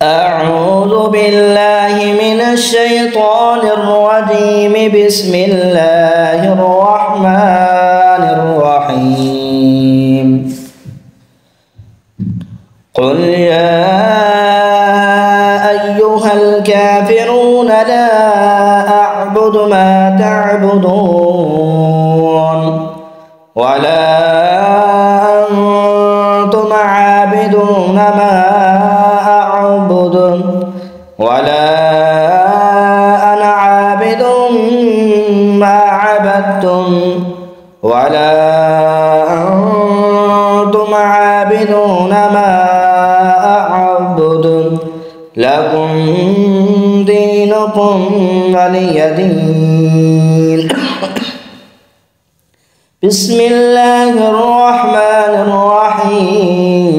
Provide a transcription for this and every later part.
أعوذ بالله من الشيطان الرجيم بسم الله الرحمن الرحيم قل يا أيها الكافرون لا أعبد ما تعبدون ولا أنتم عابدون ما أعبد ولا أنا عابد ما عبدتم ولا أنتم عابدون ما أعبد لكم دينكم ولي دين. بسم الله الرحمن الرحيم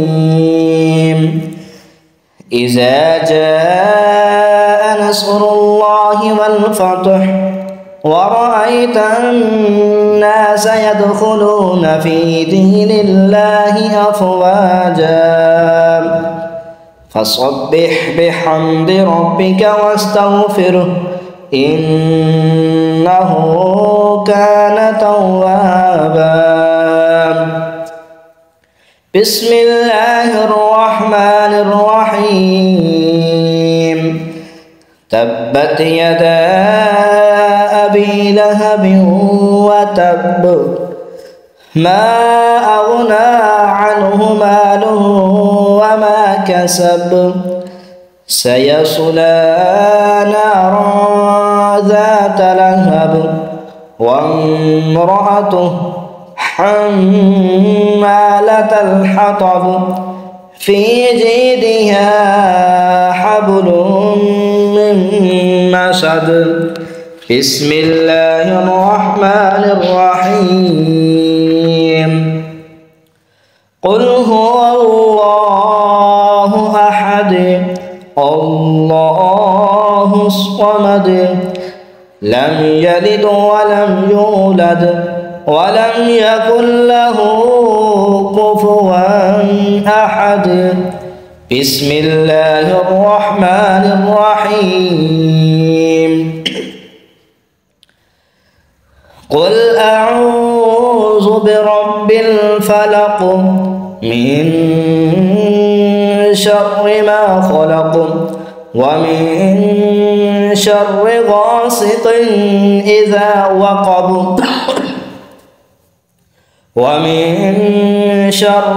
إذا جاء نصر الله والفتح ورأيت الناس يدخلون في دين الله أفواجا فسبح بحمد ربك واستغفره إنه كان توابا. بسم الله الرحمن الرحيم تبت يدا أبي لهب وتب ما أغنى عنه ماله وما كسب سيصلى نارا ذات لهب وامرأته حمالة الحطب في جيدها حبل من مسد. بسم الله الرحمن الرحيم قل هو الله أحد الله الصمد لم يلد ولم يولد ولم يكن له كفوا أحد. بسم الله الرحمن الرحيم قل أعوذ برب الفلق من شر ما خلق ومن شر غاسق إذا وقب ومن شر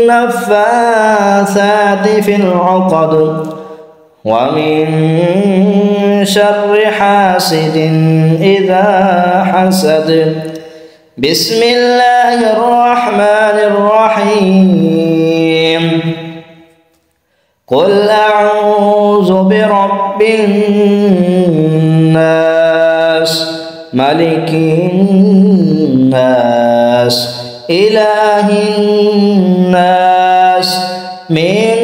النفاثات في العقد ومن شر حاسد إذا حسد. بسم الله الرحمن الرحيم قل أعوذ برب الناس ملك الناس إله الناس من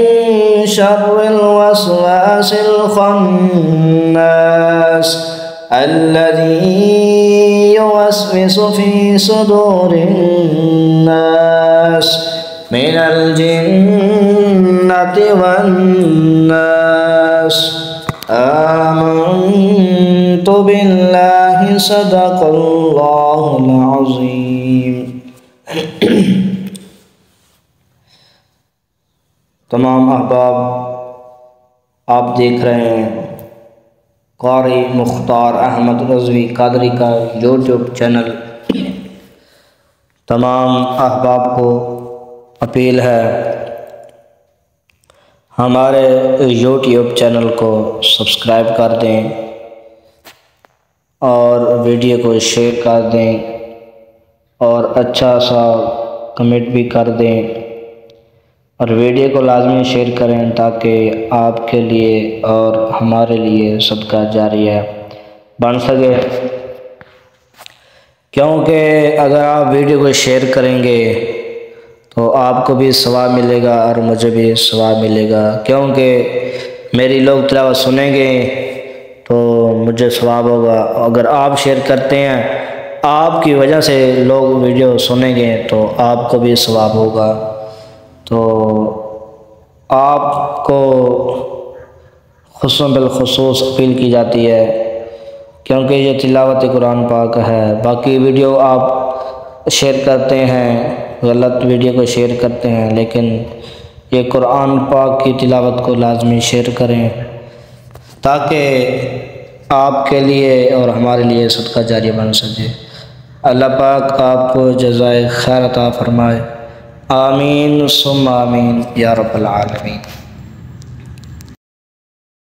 شر الوسواس الخناس الذي يوسوس في صدور الناس من الجنة والناس. آمنت بالله صدق الله العظيم. तमाम अहबाब आप देख रहे हैं कारी मुख्तार अहमद रज़वी कादरी का यूट्यूब चैनल। तमाम अहबाब को अपील है हमारे यूट्यूब चैनल को सब्सक्राइब कर दें और वीडियो को शेयर कर दें और अच्छा सा कमेंट भी कर दें और वीडियो को लाजमी शेयर करें ताकि आपके लिए और हमारे लिए सदका जारिया बन सके, क्योंकि अगर आप वीडियो को शेयर करेंगे तो आपको भी सवाब मिलेगा और मुझे भी सवाब मिलेगा, क्योंकि मेरी लोग तिलावत सुनेंगे तो मुझे सवाब होगा। अगर आप शेयर करते हैं आपकी वजह से लोग वीडियो सुनेंगे तो आपको भी सवाब होगा। तो आपको खुसूस बिलखुसूस अपील की जाती है, क्योंकि ये तिलावत कुरान पाक है। बाकी वीडियो आप शेयर करते हैं, गलत वीडियो को शेयर करते हैं, लेकिन ये कुरान पाक की तिलावत को लाजमी शेयर करें, ताकि आपके लिए और हमारे लिए सदका जारिया बन सके। अल्लाह पाक आपको जज़ाए खैर अता फरमाए। आमीन सुम्मा आमीन या रब्बल आलमीन।